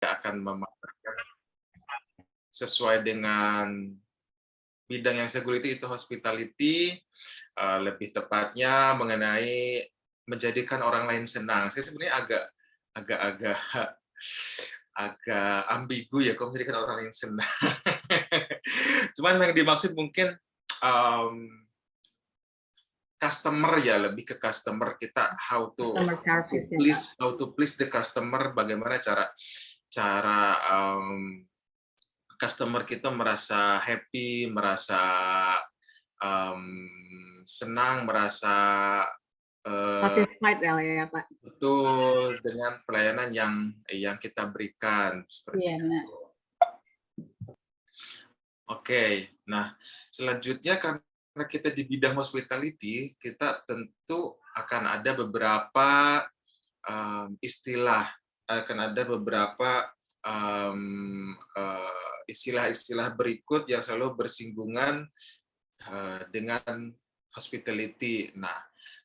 akan memasarkan sesuai dengan bidang yang saya geluti itu hospitality, lebih tepatnya mengenai menjadikan orang lain senang. Saya sebenarnya agak-agak agak ambigu ya kalau menjadikan orang lain senang. Cuman yang dimaksud mungkin customer ya, lebih ke customer kita Customer service ya, Pak. how to please the customer, bagaimana cara customer kita merasa happy, merasa senang, merasa Satisfied ya, Pak. betul dengan pelayanan yang kita berikan seperti Iya, benar. itu. Oke, nah selanjutnya karena kita di bidang hospitality, kita tentu akan ada beberapa istilah, akan ada beberapa istilah-istilah berikut yang selalu bersinggungan dengan hospitality. Nah,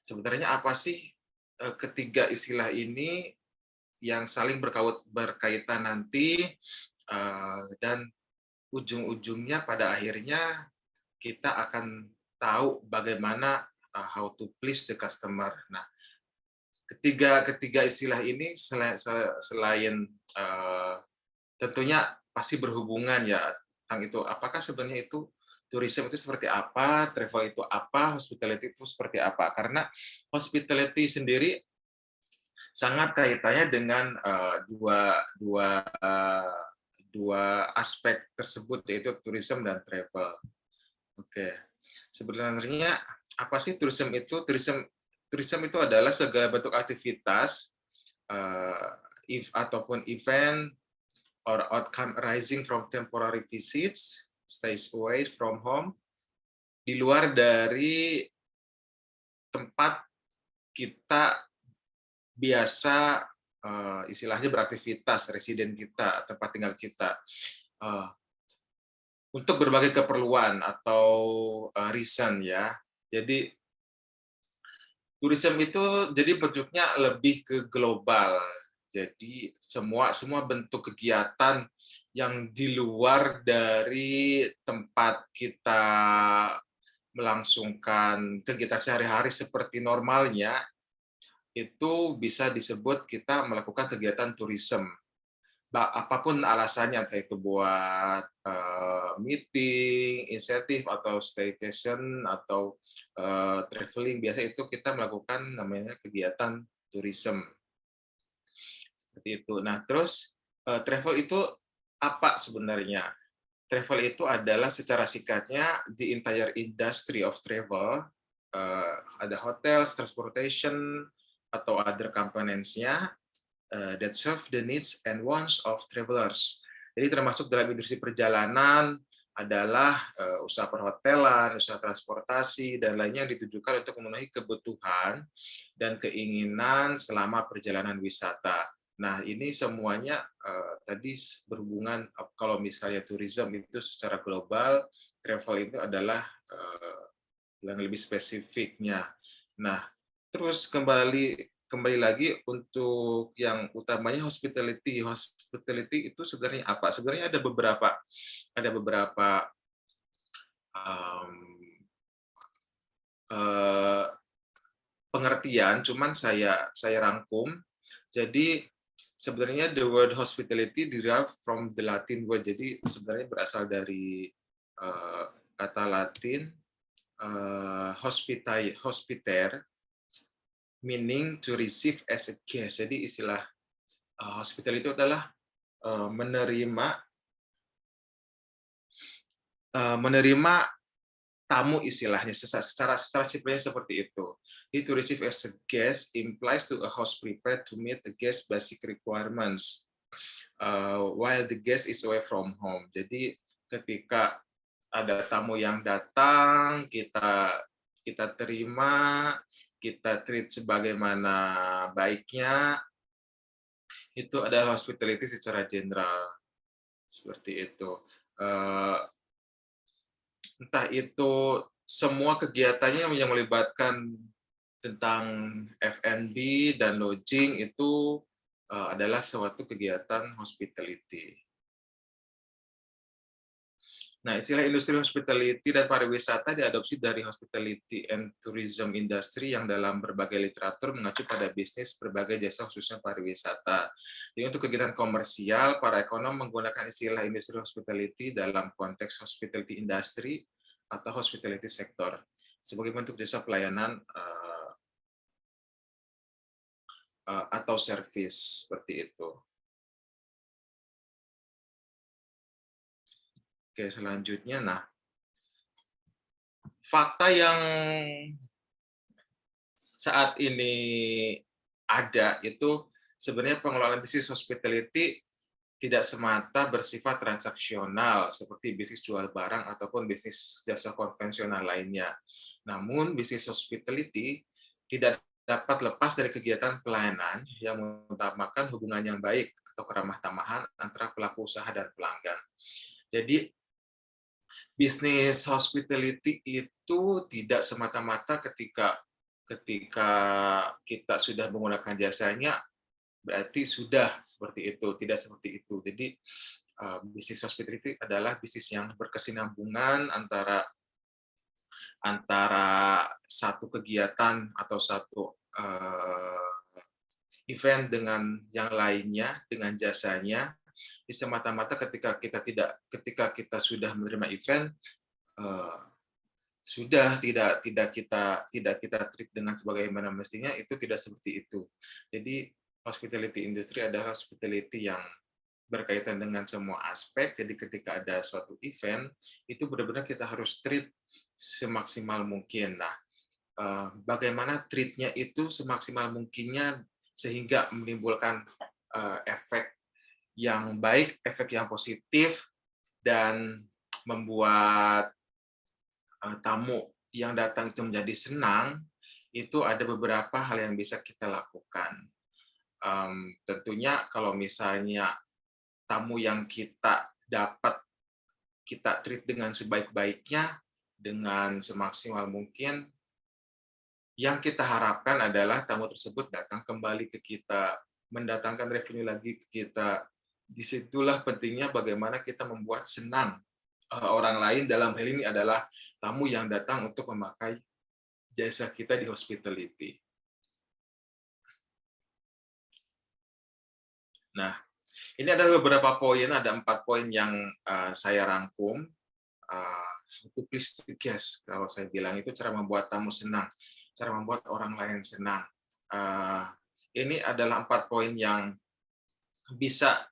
sebenarnya apa sih ketiga istilah ini yang saling berkaitan nanti, dan ujung-ujungnya pada akhirnya kita akan tahu bagaimana how to please the customer. Nah, ketiga istilah ini selain tentunya pasti berhubungan ya tentang itu. Apakah sebenarnya itu tourism itu seperti apa, travel itu apa, hospitality itu seperti apa? Karena hospitality sendiri sangat kaitannya dengan dua aspek tersebut, yaitu tourism dan travel. Oke, sebenarnya apa sih tourism itu? Tourism itu adalah segala bentuk aktivitas ataupun event or outcome arising from temporary visits, stays away from home, di luar dari tempat kita biasa istilahnya beraktivitas, residen kita, tempat tinggal kita, untuk berbagai keperluan atau reason ya. Jadi tourism itu jadi bentuknya lebih ke global. Jadi semua bentuk kegiatan yang di luar dari tempat kita melangsungkan kegiatan sehari-hari seperti normalnya, itu bisa disebut kita melakukan kegiatan tourism. Apapun alasannya, entah itu buat meeting, insentif, atau staycation, atau traveling, biasa itu kita melakukan namanya kegiatan tourism. Seperti itu. Nah, terus travel itu apa sebenarnya? Travel itu adalah secara singkatnya the entire industry of travel. Ada hotels, transportation, atau other components-nya that serve the needs and wants of travelers. Jadi termasuk dalam industri perjalanan adalah usaha perhotelan, usaha transportasi, dan lainnya yang ditujukan untuk memenuhi kebutuhan dan keinginan selama perjalanan wisata. Nah, ini semuanya tadi berhubungan, kalau misalnya tourism itu secara global, travel itu adalah yang lebih spesifiknya. Nah, terus kembali lagi untuk yang utamanya hospitality. Hospitality itu sebenarnya apa? Sebenarnya ada beberapa um, uh, pengertian, cuman saya rangkum. Jadi sebenarnya the word hospitality derived from the Latin word. Jadi sebenarnya berasal dari kata Latin hospiter, meaning to receive as a guest. Jadi istilah hospital itu adalah menerima tamu, istilahnya secara simpelnya seperti itu. To receive as a guest implies to a host prepared to meet the guest basic requirements while the guest is away from home. Jadi ketika ada tamu yang datang, kita terima, kita treat sebagaimana baiknya, itu adalah hospitality secara general. Seperti itu. Entah itu semua kegiatannya yang melibatkan tentang F&B dan lodging itu adalah suatu kegiatan hospitality. Nah, istilah industri hospitality dan pariwisata diadopsi dari hospitality and tourism industry yang dalam berbagai literatur mengacu pada bisnis berbagai jasa khususnya pariwisata. Jadi untuk kegiatan komersial, para ekonom menggunakan istilah industri hospitality dalam konteks hospitality industry atau hospitality sector sebagai bentuk jasa pelayanan atau service seperti itu. Oke, selanjutnya, nah, fakta yang saat ini ada itu sebenarnya pengelolaan bisnis hospitality tidak semata bersifat transaksional seperti bisnis jual barang ataupun bisnis jasa konvensional lainnya. Namun bisnis hospitality tidak dapat lepas dari kegiatan pelayanan yang mengutamakan hubungan yang baik atau keramah tamahan antara pelaku usaha dan pelanggan. Jadi bisnis hospitality itu tidak semata-mata ketika kita sudah menggunakan jasanya berarti sudah seperti itu, tidak seperti itu. Jadi bisnis hospitality adalah bisnis yang berkesinambungan antara satu kegiatan atau satu event dengan yang lainnya, dengan jasanya. Di semata-mata ketika kita sudah menerima event, sudah tidak kita treat dengan sebagaimana mestinya, itu tidak seperti itu. Jadi hospitality industry adalah hospitality yang berkaitan dengan semua aspek. Jadi ketika ada suatu event, itu benar-benar kita harus treat semaksimal mungkin. Nah, bagaimana treatnya itu semaksimal mungkinnya sehingga menimbulkan efek yang baik, efek yang positif, dan membuat tamu yang datang itu menjadi senang, itu ada beberapa hal yang bisa kita lakukan. Tentunya kalau misalnya tamu yang kita dapat, kita treat dengan sebaik-baiknya, dengan semaksimal mungkin, yang kita harapkan adalah tamu tersebut datang kembali ke kita, mendatangkan revenue lagi ke kita. Disitulah pentingnya bagaimana kita membuat senang orang lain, dalam hal ini adalah tamu yang datang untuk memakai jasa kita di hospitality. Nah, ini adalah beberapa poin, ada 4 poin yang saya rangkum. Itu please to guess, kalau saya bilang itu cara membuat tamu senang, cara membuat orang lain senang. Ini adalah 4 poin yang bisa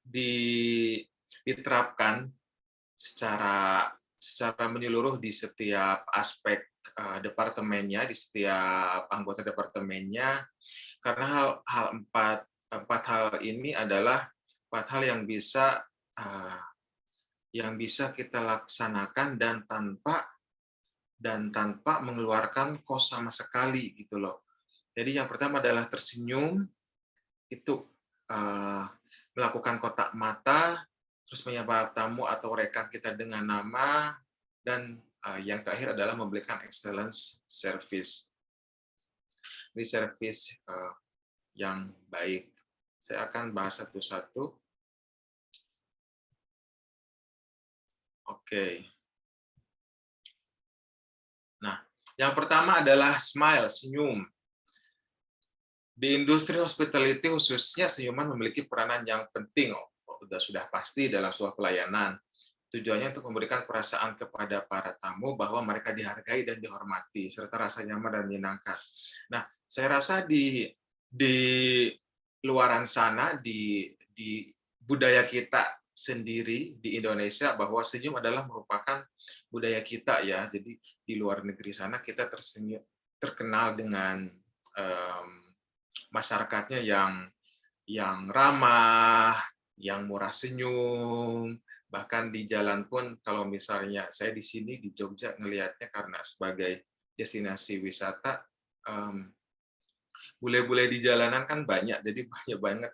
diterapkan secara menyeluruh di setiap aspek departemennya, di setiap anggota departemennya, karena empat hal ini adalah 4 hal yang bisa kita laksanakan dan tanpa mengeluarkan kos sama sekali gitu loh. Jadi yang pertama adalah tersenyum, itu melakukan kontak mata, terus menyapa tamu atau rekan kita dengan nama, dan yang terakhir adalah memberikan excellence service. Ini service yang baik. Saya akan bahas satu-satu. Oke. Nah, yang pertama adalah smile, senyum. Di industri hospitality khususnya, senyuman memiliki peranan yang penting, sudah pasti dalam sebuah pelayanan. Tujuannya untuk memberikan perasaan kepada para tamu bahwa mereka dihargai dan dihormati, serta rasa nyaman dan menyenangkan. Nah, saya rasa di luaran sana, di budaya kita sendiri di Indonesia, bahwa senyum adalah merupakan budaya kita ya. Jadi di luar negeri sana kita terkenal dengan masyarakatnya yang ramah, yang murah senyum, bahkan di jalan pun kalau misalnya saya di sini di Jogja ngelihatnya karena sebagai destinasi wisata, bule-bule di jalanan kan banyak, jadi banyak banget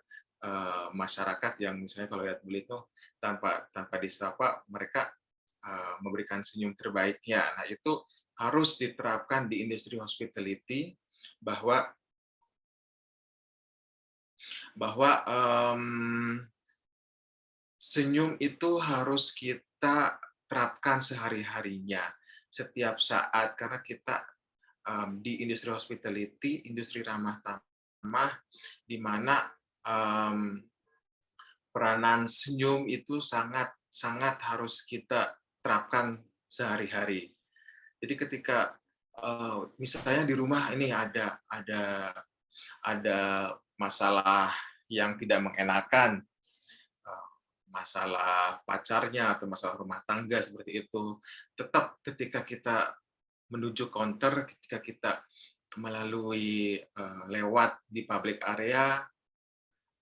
masyarakat yang misalnya kalau lihat bule itu tanpa disapa mereka memberikan senyum terbaiknya. Nah, itu harus diterapkan di industri hospitality, bahwa bahwa senyum itu harus kita terapkan sehari-harinya, setiap saat, karena kita di industri hospitality, industri ramah tamah, di mana peranan senyum itu sangat sangat harus kita terapkan sehari-hari. Jadi ketika misalnya di rumah ini ada masalah yang tidak mengenakan, masalah pacarnya atau masalah rumah tangga seperti itu, tetap ketika kita menuju counter, ketika kita melalui lewat di public area,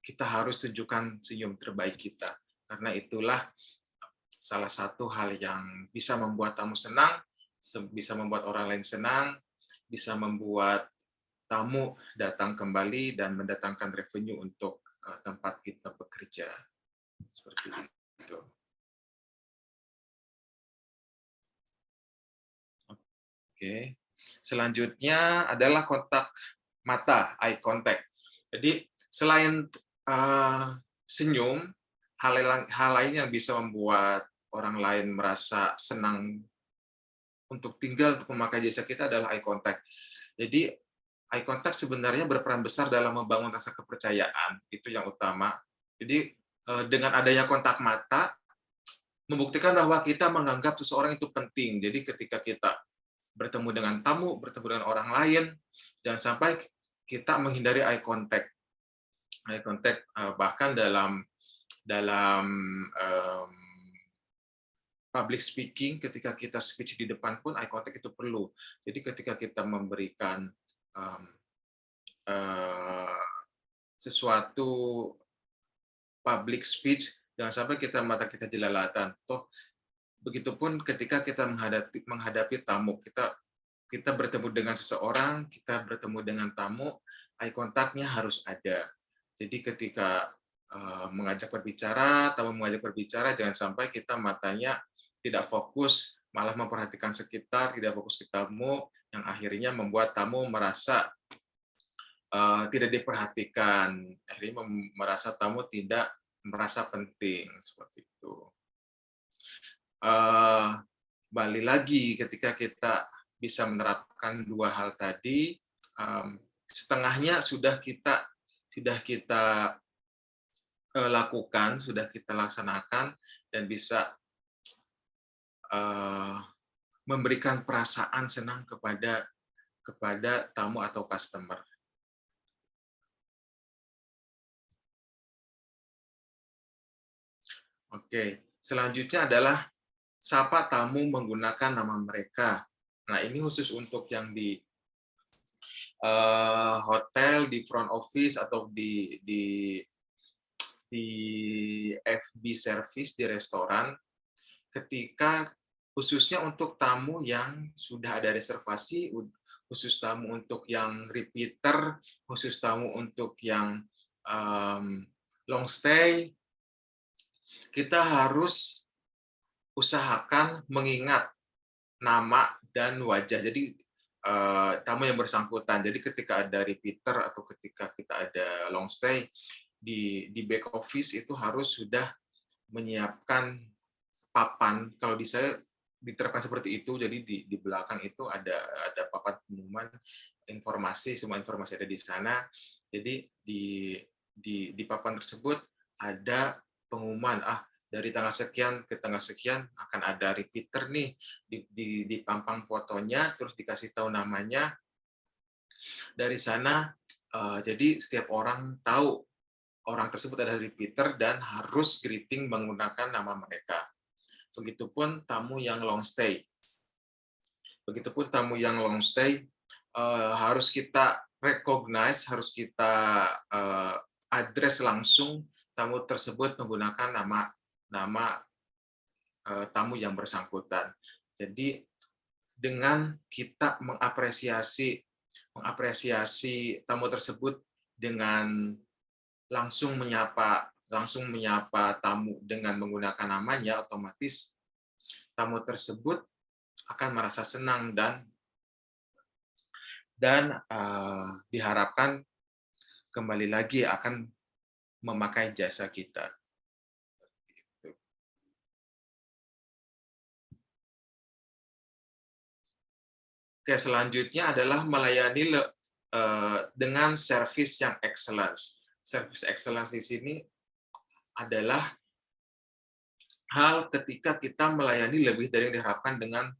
kita harus tunjukkan senyum terbaik kita, karena itulah salah satu hal yang bisa membuat tamu senang, bisa membuat orang lain senang, bisa membuat tamu datang kembali dan mendatangkan revenue untuk tempat kita bekerja. Seperti itu. Oke. Selanjutnya adalah kontak mata, eye contact. Jadi selain senyum, hal lain yang bisa membuat orang lain merasa senang untuk tinggal untuk memakai jasa kita adalah eye contact. Jadi eye contact sebenarnya berperan besar dalam membangun rasa kepercayaan, itu yang utama. Jadi dengan adanya kontak mata, membuktikan bahwa kita menganggap seseorang itu penting. Jadi ketika kita bertemu dengan tamu, bertemu dengan orang lain, jangan sampai kita menghindari eye contact. Eye contact bahkan dalam public speaking, ketika kita speech di depan pun eye contact itu perlu. Jadi ketika kita memberikan sesuatu public speech, jangan sampai mata kita jelalatan. Toh begitupun ketika kita menghadapi tamu, kita bertemu dengan seseorang, kita bertemu dengan tamu, eye contact-nya harus ada. Jadi ketika mengajak berbicara, tamu mengajak berbicara, jangan sampai kita matanya tidak fokus, malah memperhatikan sekitar, tidak fokus ke tamu, yang akhirnya membuat tamu merasa tidak diperhatikan, akhirnya merasa tamu tidak merasa penting, seperti itu. Balik lagi, ketika kita bisa menerapkan dua hal tadi, setengahnya sudah kita lakukan, sudah kita laksanakan, dan bisa memberikan perasaan senang kepada tamu atau customer. Oke, selanjutnya adalah sapa tamu menggunakan nama mereka. Nah, ini khusus untuk yang di hotel, di front office, atau di FB service, di restoran, ketika khususnya untuk tamu yang sudah ada reservasi, khusus tamu untuk yang repeater, khusus tamu untuk yang long stay, kita harus usahakan mengingat nama dan wajah. Jadi tamu yang bersangkutan. Jadi ketika ada repeater atau ketika kita ada long stay, di back office itu harus sudah menyiapkan papan. Kalau di saya diterapkan seperti itu, jadi di belakang itu ada papan pengumuman informasi, semua informasi ada di sana. Jadi di papan tersebut ada pengumuman, dari tanggal sekian ke tanggal sekian akan ada repeater nih, dipampang fotonya, terus dikasih tahu namanya. Dari sana, jadi setiap orang tahu orang tersebut adalah repeater dan harus greeting menggunakan nama mereka. Begitupun tamu yang long stay. Begitupun tamu yang long stay, harus kita recognize, harus kita address langsung tamu tersebut menggunakan nama tamu yang bersangkutan. Jadi dengan kita mengapresiasi tamu tersebut dengan langsung menyapa tamu dengan menggunakan namanya, otomatis tamu tersebut akan merasa senang dan diharapkan kembali lagi akan memakai jasa kita. Oke, selanjutnya adalah melayani dengan service yang excellence. Service excellence di sini adalah hal ketika kita melayani lebih dari yang diharapkan dengan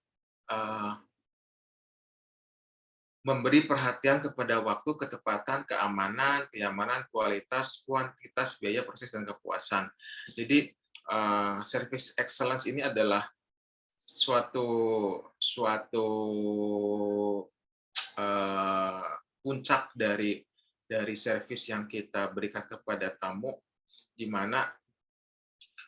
memberi perhatian kepada waktu, ketepatan, keamanan, kenyamanan, kualitas, kuantitas, biaya, proses, dan kepuasan. Jadi, service excellence ini adalah suatu puncak dari service yang kita berikan kepada tamu, di mana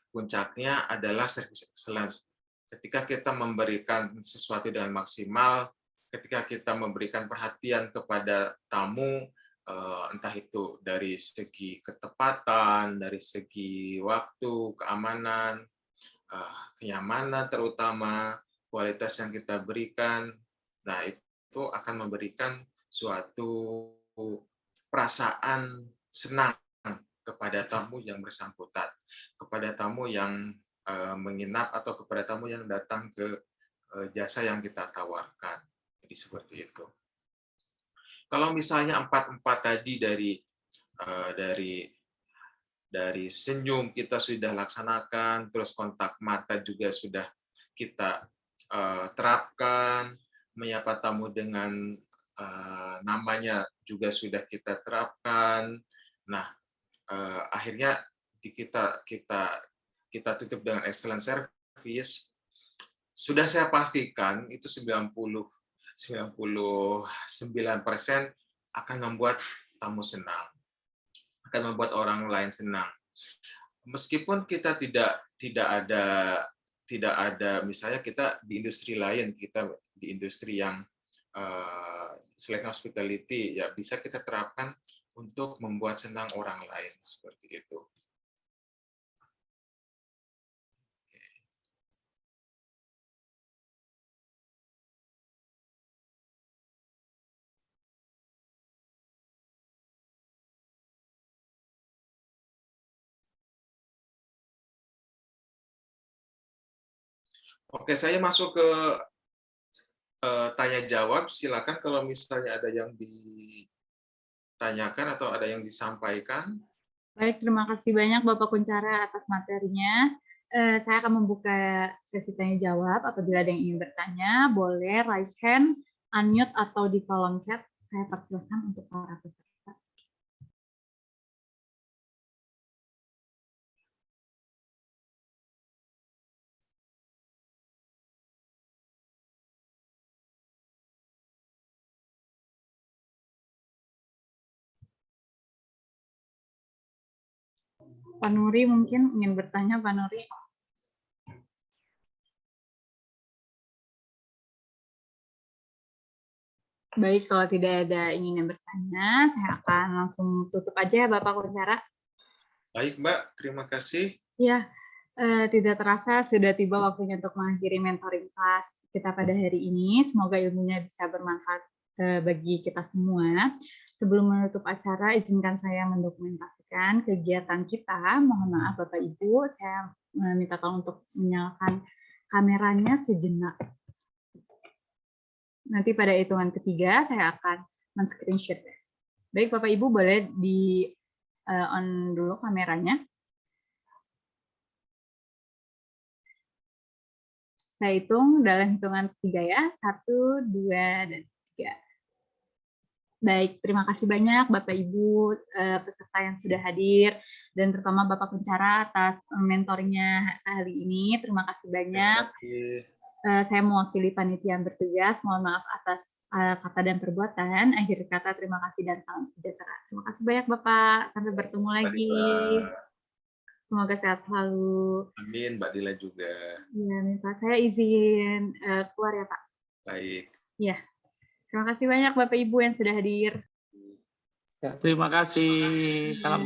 puncaknya adalah service excellence. Ketika kita memberikan sesuatu dengan maksimal, ketika kita memberikan perhatian kepada tamu, entah itu dari segi ketepatan, dari segi waktu, keamanan, kenyamanan terutama, kualitas yang kita berikan, nah itu akan memberikan suatu perasaan senang kepada tamu yang bersangkutan, kepada tamu yang menginap atau kepada tamu yang datang ke jasa yang kita tawarkan. Jadi seperti itu. Kalau misalnya 4 tadi dari senyum kita sudah laksanakan, terus kontak mata juga sudah kita terapkan, menyapa tamu dengan namanya juga sudah kita terapkan. Nah, akhirnya kita tutup dengan excellent service. Sudah saya pastikan itu 99% akan membuat tamu senang, akan membuat orang lain senang. Meskipun kita tidak ada misalnya kita di industri lain, kita di industri yang selain hospitality, ya bisa kita terapkan untuk membuat senang orang lain seperti itu. Oke, saya masuk ke tanya jawab. Silakan kalau misalnya ada yang ditanyakan atau ada yang disampaikan. Baik, terima kasih banyak Bapak Kunchara atas materinya. Saya akan membuka sesi tanya jawab. Apabila ada yang ingin bertanya, boleh raise hand, unmute, atau di kolom chat. Saya persilahkan untuk para peserta. Pak Nuri mungkin ingin bertanya, Pak Nuri. Baik, kalau tidak ada ingin bertanya, saya akan langsung tutup aja ya Bapak Kunchara. Baik, Mbak. Terima kasih. Ya, tidak terasa sudah tiba waktunya untuk mengakhiri mentoring class kita pada hari ini. Semoga ilmunya bisa bermanfaat bagi kita semua. Sebelum menutup acara, izinkan saya mendokumentasikan kegiatan kita. Mohon maaf Bapak Ibu, saya minta tolong untuk menyalakan kameranya sejenak. Nanti pada hitungan ketiga saya akan men-screenshot. Baik Bapak Ibu, boleh di on dulu kameranya. Saya hitung dalam hitungan ketiga ya. 1, 2, dan 3. Baik, terima kasih banyak Bapak Ibu peserta yang sudah hadir, dan terutama Bapak Kunchara atas mentoringnya hari ini. Terima kasih banyak. Terima kasih. Saya mewakili panitia yang bertugas. Mohon maaf atas kata dan perbuatan. Akhir kata, terima kasih dan salam sejahtera. Terima kasih banyak Bapak. Sampai bertemu lagi. Semoga sehat selalu. Amin, Mbak Dila juga. Ya, Pak, saya izin keluar ya Pak. Baik. Ya, terima kasih banyak Bapak Ibu yang sudah hadir. Terima kasih. Salam sehat.